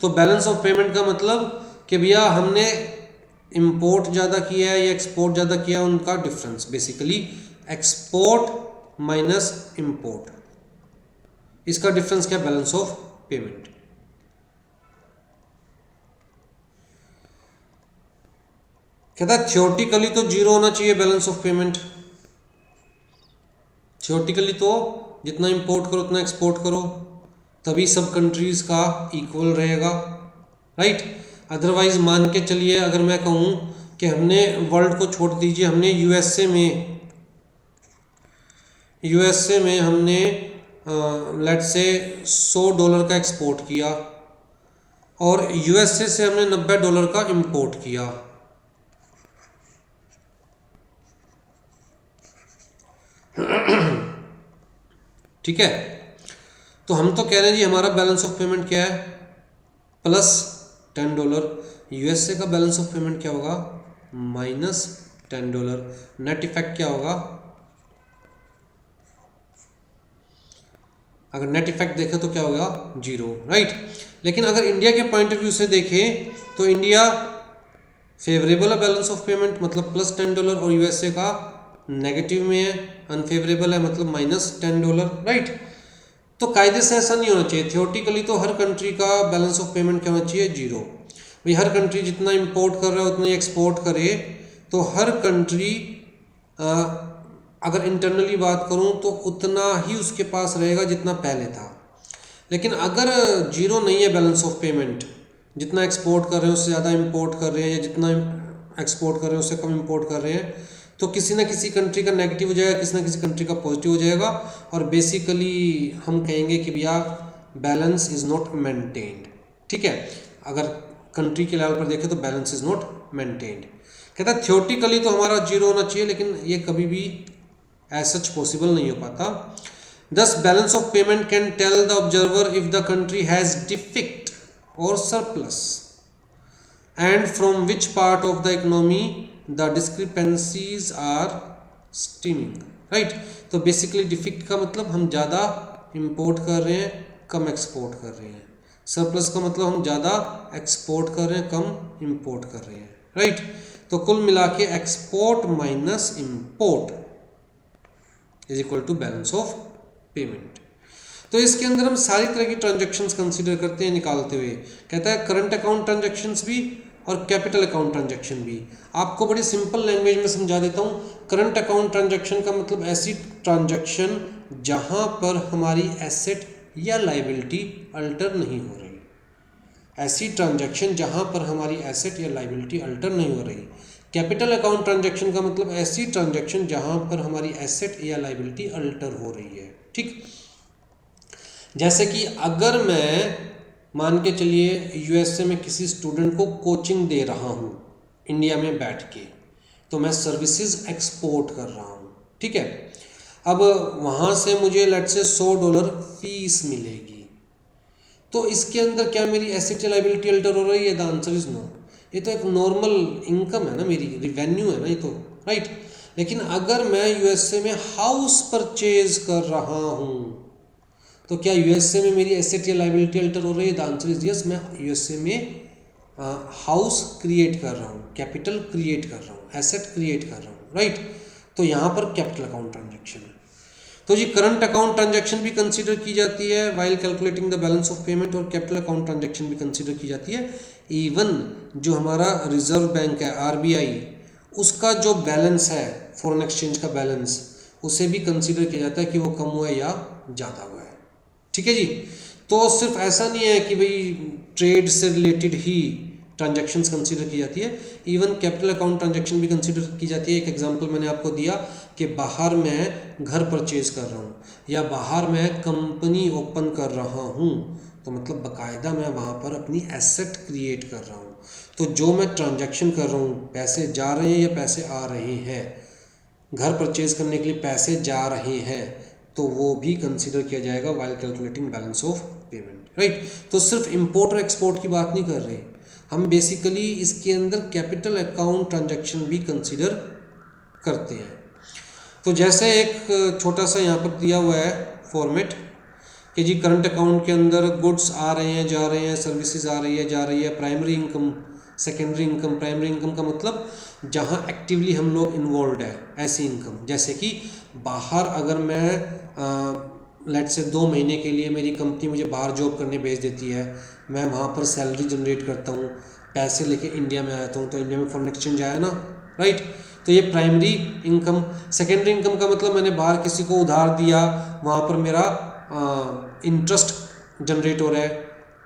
तो बैलेंस ऑफ पेमेंट का मतलब कि भैया हमने इंपोर्ट ज़्यादा किया है या एक्सपोर्ट ज़्यादा किया, उनका difference, basically export minus import, इसका डिफरेंस क्या, बैलेंस ऑफ पेमेंट। कहता है थ्योरेटिकली तो जीरो होना चाहिए बैलेंस ऑफ पेमेंट, थ्योरेटिकली तो जितना इंपोर्ट करो उतना एक्सपोर्ट करो, तभी सब कंट्रीज का इक्वल रहेगा, राइट। अदरवाइज मान के चलिए अगर मैं कहूँ कि हमने वर्ल्ड को छोड़ दीजिए, हमने यूएसए में हमने लेट्स से $100 का एक्सपोर्ट किया और यूएसए से हमने $90 का इंपोर्ट किया, ठीक है। तो हम तो कह रहे हैं जी हमारा बैलेंस ऑफ पेमेंट क्या है, +$10, यूएसए का बैलेंस ऑफ पेमेंट क्या होगा, -$10, नेट इफेक्ट क्या होगा, अगर नेट इफेक्ट देखें तो क्या होगा, 0, राइट। लेकिन अगर इंडिया के पॉइंट ऑफ व्यू से देखें तो इंडिया फेवरेबल है बैलेंस ऑफ पेमेंट, मतलब +$10, और यूएसए का नेगेटिव में है, अनफेवरेबल है, मतलब -$10, राइट। तो कायदे से ऐसा नहीं होना चाहिए, थियोरेटिकली तो हर कंट्री का बैलेंस ऑफ पेमेंट क्या होना चाहिए, 0। भाई हर कंट्री जितना इंपोर्ट कर रहा है उतना ही एक्सपोर्ट करे, तो हर कंट्री अगर इंटरनली बात करूं तो उतना ही उसके पास रहेगा जितना पहले था। लेकिन अगर जीरो नहीं है बैलेंस ऑफ पेमेंट, जितना एक्सपोर्ट कर रहे हैं उससे ज़्यादा इंपोर्ट कर रहे हैं या जितना एक्सपोर्ट कर रहे हैं उससे कम इंपोर्ट कर रहे हैं, तो किसी ना किसी कंट्री का नेगेटिव हो जाएगा, किसी ना किसी कंट्री का पॉजिटिव हो जाएगा, और बेसिकली हम कहेंगे कि भैया बैलेंस इज़ नॉट मेंटेन्ड। ठीक है, अगर कंट्री के लेवल पर देखें तो बैलेंस इज़ नॉट मेंटेन्ड। कहता है थियोरेटिकली तो हमारा जीरो होना चाहिए, लेकिन ये कभी भी एज सच पॉसिबल नहीं हो पाता। Thus, balance of payment can tell the observer if the country has deficit or surplus, and from which part of the economy the discrepancies are stemming. Right? तो basically deficit का मतलब हम ज़्यादा import कर रहे हैं, कम export कर रहे हैं। surplus का मतलब हम ज़्यादा export कर रहे हैं, कम import कर रहे हैं। Right? तो कुल मिला के export minus import is equal to balance of payment. तो इसके अंदर हम सारी तरह की ट्रांजैक्शंस कंसीडर करते हैं निकालते हुए। कहता है करंट अकाउंट ट्रांजैक्शंस भी और कैपिटल अकाउंट ट्रांजैक्शन भी। आपको बड़ी सिंपल लैंग्वेज में समझा देता हूँ। करंट अकाउंट ट्रांजैक्शन का मतलब ऐसी ट्रांजैक्शन जहाँ पर हमारी एसेट या लाइबिलिटी अल्टर नहीं हो रही, ऐसी ट्रांजैक्शन जहाँ पर हमारी एसेट या लाइबिलिटी अल्टर नहीं हो रही। कैपिटल अकाउंट ट्रांजैक्शन का मतलब ऐसी ट्रांजैक्शन जहाँ पर हमारी एसेट या लाइबिलिटी अल्टर हो रही है। ठीक, जैसे कि अगर मैं मान के चलिए यूएसए में किसी स्टूडेंट को कोचिंग दे रहा हूँ इंडिया में बैठ के, तो मैं सर्विसेज एक्सपोर्ट कर रहा हूँ। ठीक है, अब वहाँ से मुझे लेट्स से $100 फीस मिलेगी, तो इसके अंदर क्या मेरी एसेट या लाइबिलिटी अल्टर हो रही है? The answer is no. ये तो एक नॉर्मल इनकम है ना, मेरी रिवेन्यू है ना ये तो, राइट। लेकिन अगर मैं यूएसए में हाउस परचेज कर रहा हूँ तो क्या यूएसए में मेरी एसेट या लाइबिलिटी अल्टर हो रही है? The answer is yes. मैं यूएसए में हाउस क्रिएट कर रहा हूँ, कैपिटल क्रिएट कर रहा हूँ, एसेट क्रिएट कर रहा हूँ, राइट। तो यहाँ पर कैपिटल अकाउंट ट्रांजेक्शन है। तो जी करंट अकाउंट ट्रांजैक्शन भी कंसीडर की जाती है while calculating the balance of payment, और कैपिटल अकाउंट ट्रांजैक्शन भी कंसीडर की जाती है। इवन जो हमारा रिजर्व बैंक है आरबीआई, उसका जो बैलेंस है फॉरेन एक्सचेंज का बैलेंस, उसे भी कंसीडर किया जाता है कि वो कम हुआ है या ज़्यादा हुआ है। ठीक है जी। तो सिर्फ ऐसा नहीं है कि भाई ट्रेड से रिलेटेड ही ट्रांजैक्शंस कंसीडर की जाती है, इवन कैपिटल अकाउंट ट्रांजैक्शन भी कंसीडर की जाती है। एक एग्जांपल मैंने आपको दिया कि बाहर मैं घर परचेज कर रहा हूँ या बाहर मैं कंपनी ओपन कर रहा हूँ, तो मतलब बाकायदा मैं वहाँ पर अपनी एसेट क्रिएट कर रहा हूँ। तो जो मैं ट्रांजैक्शन कर रहा हूँ, पैसे जा रहे हैं या पैसे आ रहे हैं, घर परचेज करने के लिए पैसे जा रहे हैं, तो वो भी कंसीडर किया जाएगा while calculating balance of payment, right. तो सिर्फ इंपोर्ट और एक्सपोर्ट की बात नहीं कर रहे हम, बेसिकली इसके अंदर कैपिटल अकाउंट ट्रांजैक्शन भी कंसीडर करते हैं। तो जैसे एक छोटा सा यहाँ पर दिया हुआ है फॉर्मेट कि जी करंट अकाउंट के अंदर गुड्स आ रहे हैं जा रहे हैं, सर्विसेज आ रही है जा रही है, primary income secondary income. Primary income का मतलब जहाँ एक्टिवली हम लोग इन्वॉल्व है ऐसी इनकम, जैसे कि बाहर अगर मैं लेट से 2 महीने के लिए मेरी कंपनी मुझे बाहर जॉब करने भेज देती है, मैं वहाँ पर सैलरी जनरेट करता हूँ, पैसे लेके इंडिया में आता हूँ, तो इंडिया में फॉरेन एक्सचेंज आया ना, राइट। तो ये प्राइमरी इनकम। सेकेंडरी इनकम का मतलब मैंने बाहर किसी को उधार दिया, वहाँ पर मेरा इंटरेस्ट जनरेट हो रहा है,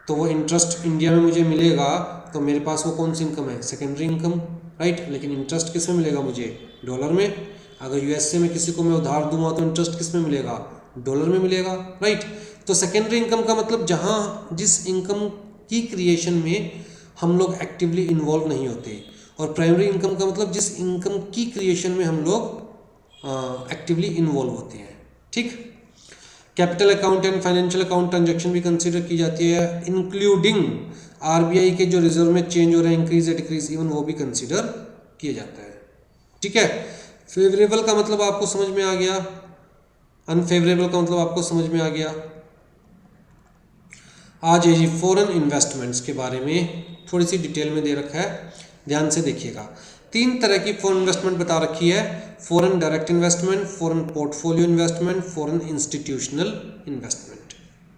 तो वो इंटरेस्ट इंडिया में मुझे मिलेगा, तो मेरे पास वो कौन सी इनकम है? Secondary income, right. लेकिन इंटरेस्ट किस में मिलेगा मुझे? डॉलर में। अगर यूएसए में किसी को मैं उधार दूंगा तो इंटरेस्ट किस में मिलेगा? डॉलर में मिलेगा, राइट। तो सेकेंडरी इनकम का मतलब जहाँ जिस इनकम की क्रिएशन में हम लोग एक्टिवली इन्वॉल्व नहीं होते, और प्राइमरी इनकम का मतलब जिस इनकम की क्रिएशन में हम लोग एक्टिवली इन्वॉल्व होते हैं। ठीक। Capital account and financial account transaction भी कंसीडर की जाती है, इंक्लूडिंग आरबीआई के जो रिजर्व में चेंज हो रहा है, इंक्रीज या डिक्रीज, इवन वो भी कंसीडर किया जाता है। ठीक है। फेवरेबल का मतलब आपको समझ में आ गया, अनफेवरेबल का मतलब आपको समझ में आ गया। आज है जी फॉरेन इन्वेस्टमेंट्स के बारे में थोड़ी सी डिटेल में दे रखा है, ध्यान से देखिएगा। 3 तरह की फॉरेन इन्वेस्टमेंट बता रखी है, foreign direct investment, foreign portfolio investment, foreign institutional investment.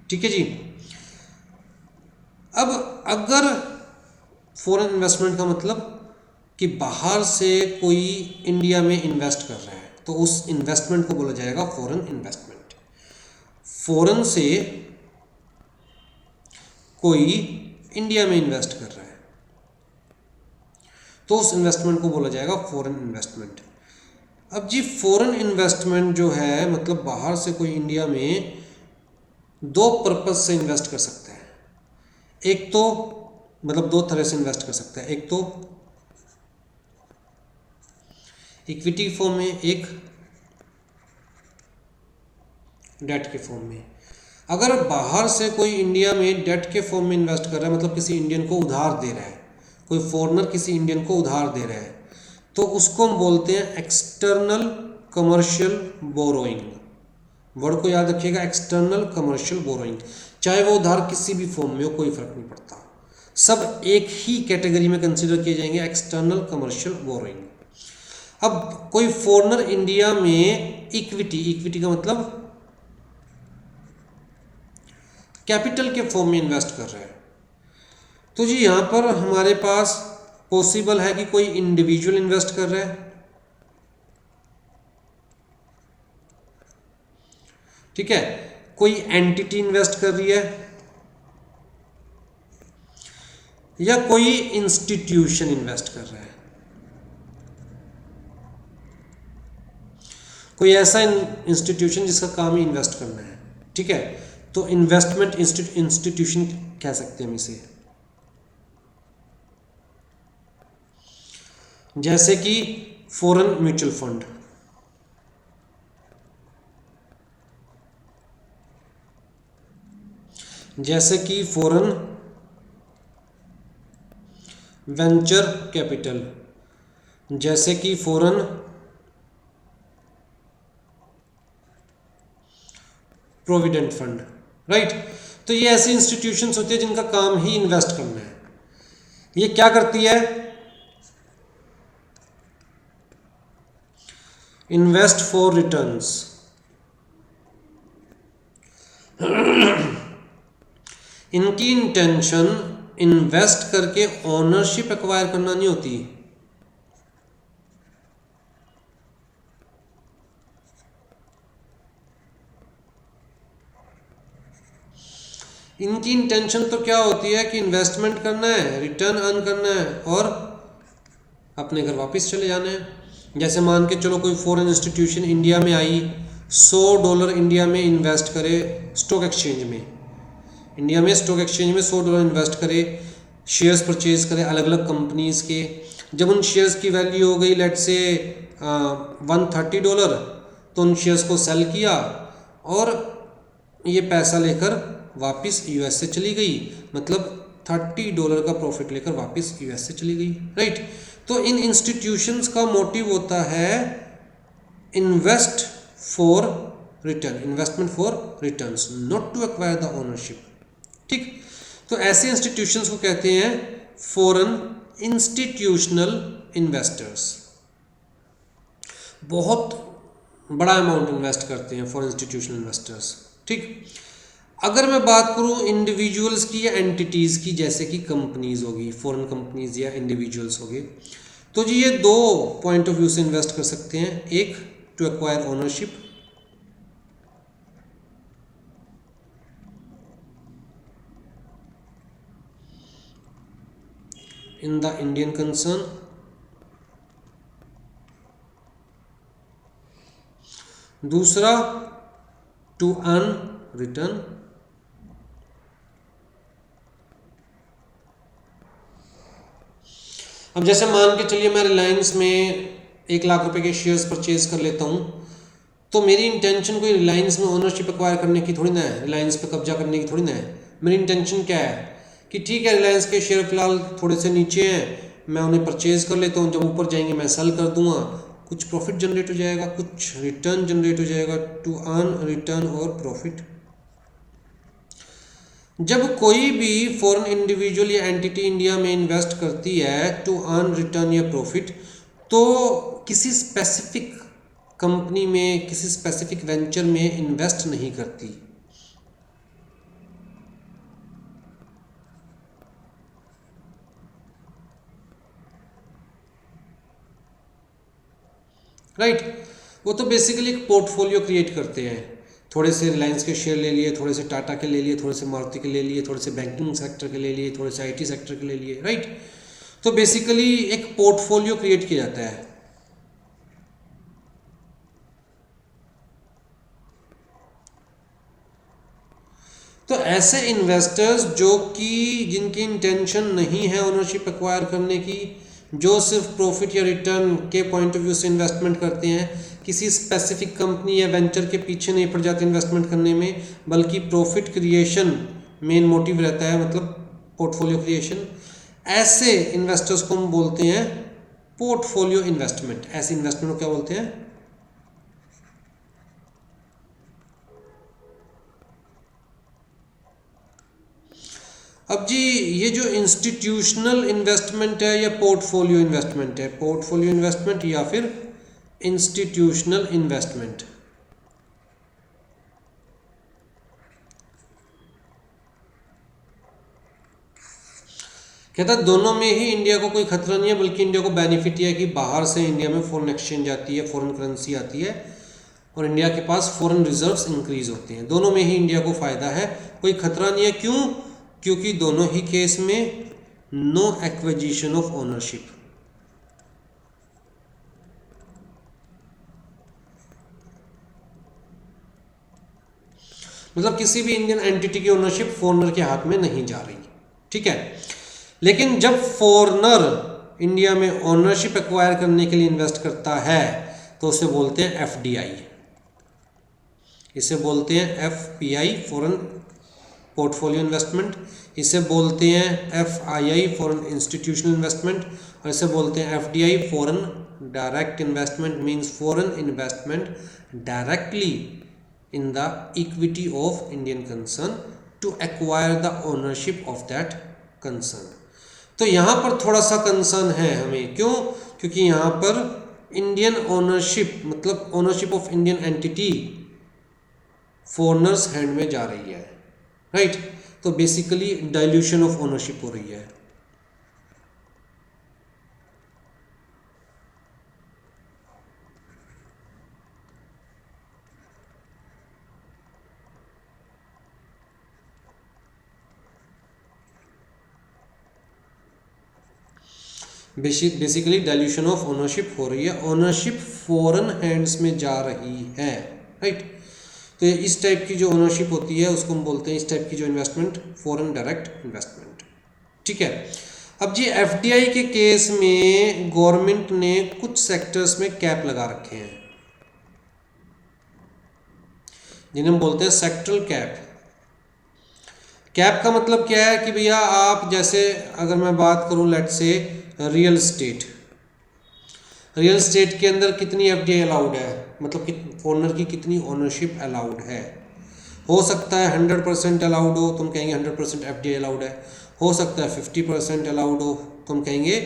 ठीक है जी। अब अगर फॉरेन इन्वेस्टमेंट का मतलब कि बाहर से कोई इंडिया में इन्वेस्ट कर रहा है, तो उस इन्वेस्टमेंट को बोला जाएगा फॉरेन इन्वेस्टमेंट। फॉरेन से कोई इंडिया में इन्वेस्ट कर रहा है तो उस इन्वेस्टमेंट को बोला जाएगा फॉरेन इन्वेस्टमेंट। अब जी फॉरेन इन्वेस्टमेंट जो है मतलब बाहर से कोई इंडिया में दो पर्पज से इन्वेस्ट कर सकता है। एक तो मतलब दो तरह से इन्वेस्ट कर सकता है, एक तो इक्विटी फॉर्म में, एक डेट के फॉर्म में। अगर बाहर से कोई इंडिया में डेट के फॉर्म में इन्वेस्ट कर रहा है मतलब किसी इंडियन को उधार दे रहा है, कोई फॉरेनर किसी इंडियन को उधार दे रहा है, तो उसको हम बोलते हैं एक्सटर्नल कमर्शियल बोरोइंग। वर्ड को याद रखिएगा, एक्सटर्नल कमर्शियल बोरोइंग। चाहे वो उधार किसी भी फॉर्म में हो, कोई फर्क नहीं पड़ता, सब एक ही कैटेगरी में कंसिडर किए जाएंगे, एक्सटर्नल कमर्शियल बोरोइंग। अब कोई फॉरेनर इंडिया में इक्विटी का मतलब कैपिटल के फॉर्म में इन्वेस्ट कर रहा है, तो जी यहां पर हमारे पास पॉसिबल है कि कोई इंडिविजुअल इन्वेस्ट कर रहा है, ठीक है, कोई एंटिटी इन्वेस्ट कर रही है, या कोई इंस्टीट्यूशन इन्वेस्ट कर रहा है, कोई ऐसा इंस्टीट्यूशन जिसका काम ही इन्वेस्ट करना है, ठीक है, तो इन्वेस्टमेंट इंस्टीट्यूशन कह सकते हैं हम इसे। जैसे कि फॉरेन म्यूचुअल फंड, जैसे कि फॉरेन वेंचर कैपिटल, जैसे कि फॉरेन प्रोविडेंट फंड, राइट। तो ये ऐसी इंस्टीट्यूशंस होती है जिनका काम ही इन्वेस्ट करना है। ये क्या करती है? Invest for returns. इनकी इंटेंशन इन्वेस्ट करके ओनरशिप एक्वायर करना नहीं होती, इनकी इंटेंशन तो क्या होती है कि इन्वेस्टमेंट करना है, रिटर्न अर्न करना है और अपने घर वापस चले जाना है। जैसे मान के चलो कोई फॉरेन इंस्टीट्यूशन इंडिया में आई, $100 इंडिया में इन्वेस्ट करे, स्टॉक एक्सचेंज में, इंडिया में स्टॉक एक्सचेंज में $100 इन्वेस्ट करे, शेयर्स परचेज करे अलग अलग कंपनीज के। जब उन शेयर्स की वैल्यू हो गई लेट से $130, तो उन शेयर्स को सेल किया और ये पैसा लेकर वापस यूएस से चली गई, मतलब $30 का प्रॉफिट लेकर वापस यूएस से चली गई, राइट। तो इन इंस्टीट्यूशंस का मोटिव होता है invest for return, investment for returns, not to acquire the ownership, ठीक। तो ऐसे इंस्टीट्यूशंस को कहते हैं फॉरेन इंस्टीट्यूशनल इन्वेस्टर्स। बहुत बड़ा अमाउंट इन्वेस्ट करते हैं फॉरेन इंस्टीट्यूशनल इन्वेस्टर्स, ठीक। अगर मैं बात करूं इंडिविजुअल्स की या एंटिटीज़ की, जैसे कि कंपनीज होगी, फॉरेन कंपनीज या इंडिविजुअल्स होगी, तो जी ये दो पॉइंट ऑफ व्यू से इन्वेस्ट कर सकते हैं। एक to acquire ownership, in the Indian concern, दूसरा टू अर्न रिटर्न, अब जैसे मान के चलिए मैं रिलायंस में 1 लाख रुपए के शेयर्स परचेज कर लेता हूँ, तो मेरी इंटेंशन कोई रिलायंस में ओनरशिप एक्वायर करने की थोड़ी ना है, रिलायंस पे कब्जा करने की थोड़ी ना है। मेरी इंटेंशन क्या है कि ठीक है रिलायंस के शेयर फिलहाल थोड़े से नीचे हैं, मैं उन्हें परचेज कर लेता हूँ, जब ऊपर जाएंगे मैं सेल कर दूंगा, कुछ प्रॉफिट जनरेट हो जाएगा, कुछ रिटर्न जनरेट हो जाएगा, टू अर्न रिटर्न और प्रॉफिट। जब कोई भी फॉरेन इंडिविजुअल या एंटिटी इंडिया में इन्वेस्ट करती है टू अर्न रिटर्न या प्रॉफिट, तो किसी स्पेसिफिक कंपनी में, किसी स्पेसिफिक वेंचर में इन्वेस्ट नहीं करती, राइट। वो तो बेसिकली एक पोर्टफोलियो क्रिएट करते हैं, थोड़े से रिलायंस के शेयर ले लिए, थोड़े से टाटा के ले लिए, थोड़े से मारुति के ले लिए, थोड़े से बैंकिंग सेक्टर के ले लिए, थोड़े से आईटी सेक्टर के ले लिए, राइट। तो बेसिकली एक पोर्टफोलियो क्रिएट किया जाता है। तो ऐसे इन्वेस्टर्स जो कि जिनकी इंटेंशन नहीं है ओनरशिप एक्वायर करने की, जो सिर्फ प्रॉफिट या रिटर्न के पॉइंट ऑफ व्यू से इन्वेस्टमेंट करते हैं, किसी स्पेसिफिक कंपनी या वेंचर के पीछे नहीं पड़ जाते इन्वेस्टमेंट करने में, बल्कि प्रॉफिट क्रिएशन मेन मोटिव रहता है, मतलब पोर्टफोलियो क्रिएशन, ऐसे इन्वेस्टर्स को हम बोलते हैं पोर्टफोलियो इन्वेस्टमेंट। ऐसे इन्वेस्टमेंट को क्या बोलते हैं? अब जी ये जो इंस्टीट्यूशनल इन्वेस्टमेंट है या पोर्टफोलियो इन्वेस्टमेंट है, पोर्टफोलियो इन्वेस्टमेंट या फिर इंस्टीट्यूशनल इन्वेस्टमेंट, कहता है दोनों में ही इंडिया को कोई खतरा नहीं है, बल्कि इंडिया को बेनिफिट यह है कि बाहर से इंडिया में फॉरेन एक्सचेंज आती है, फॉरेन करेंसी आती है और इंडिया के पास फॉरेन रिजर्व्स इंक्रीज होते हैं। दोनों में ही इंडिया को फ़ायदा है, कोई खतरा नहीं है। क्यों? क्योंकि दोनों ही केस में नो एक्विजिशन ऑफ ओनरशिप, मतलब किसी भी इंडियन एंटिटी की ओनरशिप फॉरेनर के हाथ में नहीं जा रही, ठीक है। लेकिन जब फॉरेनर इंडिया में ओनरशिप एक्वायर करने के लिए इन्वेस्ट करता है तो उसे बोलते हैं एफडीआई, इसे बोलते हैं एफपीआई फॉरेन पोर्टफोलियो इन्वेस्टमेंट, इसे बोलते हैं एफआईआई फॉरेन इंस्टीट्यूशनल इन्वेस्टमेंट, और इसे बोलते हैं FDI foreign direct investment, means foreign investment directly in the equity of Indian concern to acquire the ownership of that concern। तो यहाँ पर थोड़ा सा कंसर्न है हमें, क्यों? क्योंकि यहाँ पर इंडियन ओनरशिप, मतलब ownership of Indian entity foreigners hand में जा रही है, राइट। तो बेसिकली डाइल्यूशन ऑफ ओनरशिप हो रही है। बेसिकली डाइल्यूशन ऑफ ओनरशिप हो रही है, ओनरशिप फॉरेन हैंड्स में जा रही है, राइट। तो इस टाइप की जो ओनरशिप होती है उसको हम बोलते हैं, इस टाइप की जो इन्वेस्टमेंट, फॉरेन डायरेक्ट इन्वेस्टमेंट, ठीक है। अब जी एफडीआई के केस में गवर्नमेंट ने कुछ सेक्टर्स में कैप लगा रखे हैं जिन्हें हम बोलते हैं सेक्टरल कैप। कैप का मतलब क्या है कि भैया आप जैसे अगर मैं बात करूं लेट से रियल स्टेट, रियल स्टेट के अंदर कितनी एफडीआई अलाउड है, मतलब फॉरेनर की कितनी ओनरशिप अलाउड है। हो सकता है 100% अलाउड हो, तुम कहेंगे 100% एफडीआई अलाउड है। हो सकता है 50% अलाउड हो, तुम कहेंगे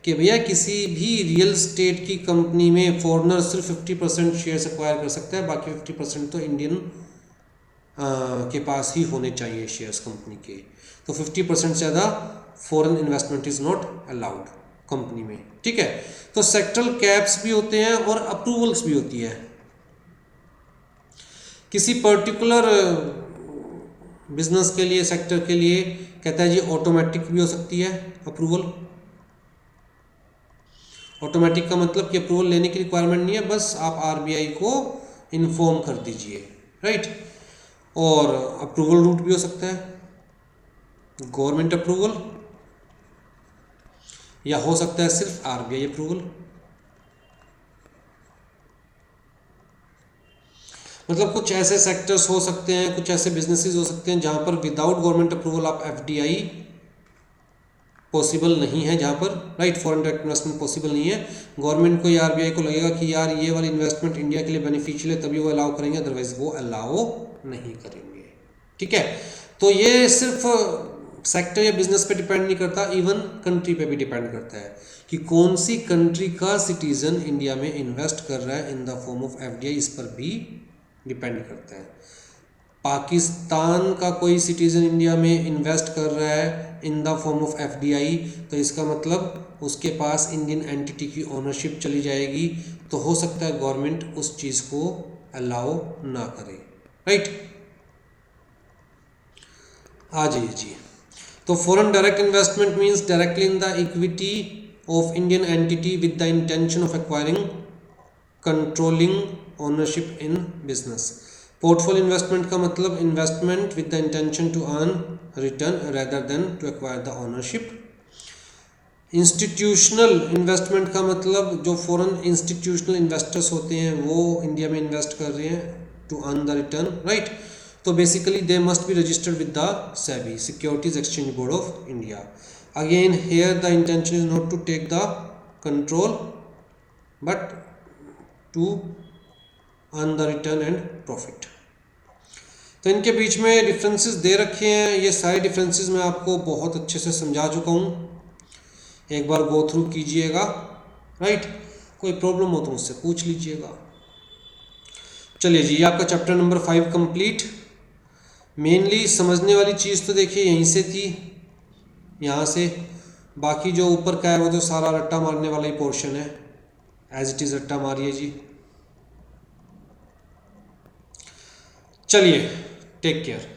कि भैया किसी भी रियल स्टेट की कंपनी में फॉरेनर सिर्फ 50% शेयर्स एक्वायर कर सकता है, बाकी 50% तो इंडियन के पास ही होने चाहिए शेयर्स कंपनी के। तो 50% से ज़्यादा foreign investment is not allowed company में, ठीक है। तो सेक्टरल कैप्स भी होते हैं और अप्रूवल्स भी होती है। किसी पर्टिकुलर बिजनेस के लिए, सेक्टर के लिए कहता है जी ऑटोमेटिक भी हो सकती है अप्रूवल। ऑटोमेटिक का मतलब कि अप्रूवल लेने की रिक्वायरमेंट नहीं है, बस आप आरबीआई को इन्फॉर्म कर दीजिए, राइट। और अप्रूवल रूट भी हो सकता है गवर्नमेंट अप्रूवल, या हो सकता है सिर्फ आरबीआई अप्रूवल। मतलब कुछ ऐसे सेक्टर्स हो सकते हैं, कुछ ऐसे बिजनेसेस हो सकते हैं जहां पर विदाउट गवर्नमेंट अप्रूवल आप एफडीआई पॉसिबल नहीं है, जहां पर right foreign direct investment possible नहीं है। गवर्नमेंट को या आरबीआई को लगेगा कि यार ये वाली इन्वेस्टमेंट इंडिया के लिए बेनिफिशियल है, तभी वो अलाउ करेंगे, अदरवाइज वो अलाउ नहीं करेंगे, ठीक है। तो ये सिर्फ सेक्टर या बिजनेस पे डिपेंड नहीं करता, इवन कंट्री पे भी डिपेंड करता है कि कौन सी कंट्री का सिटीजन इंडिया में इन्वेस्ट कर रहा है in the form of FDI, इस पर भी डिपेंड करता है। पाकिस्तान का कोई सिटीजन इंडिया में इन्वेस्ट कर रहा है in the form of FDI, तो इसका मतलब उसके पास इंडियन एंटिटी की ओनरशिप चली जाएगी, तो हो सकता है गवर्नमेंट उस चीज़ को अलाउ ना करे, राइट। आ जाइए जी। तो foreign direct investment means directly in the equity of Indian entity with the intention of acquiring, controlling, ownership in business. Portfolio investment का मतलब investment with the intention to earn return rather than to acquire the ownership. Institutional investment का मतलब जो foreign institutional investors होते हैं वो India में invest कर रहे हैं to earn the return, right. तो basically they must be registered with the SEBI, securities exchange board of India. Again here the intention is not to take the control but to earn the return and profit. तो इनके बीच में differences दे रखे हैं, ये सारे differences मैं आपको बहुत अच्छे से समझा चुका हूँ, एक बार गो थ्रू कीजिएगा, राइट। कोई प्रॉब्लम हो तो मुझसे पूछ लीजिएगा। चलिए जी, ये आपका चैप्टर नंबर 5 कंप्लीट। मेनली समझने वाली चीज़ तो देखिए यहीं से थी, यहाँ से। बाकी जो ऊपर का है वो तो सारा रट्टा मारने वाला ही पोर्शन है, एज इट इज़ रट्टा मारिए जी। चलिए, टेक केयर।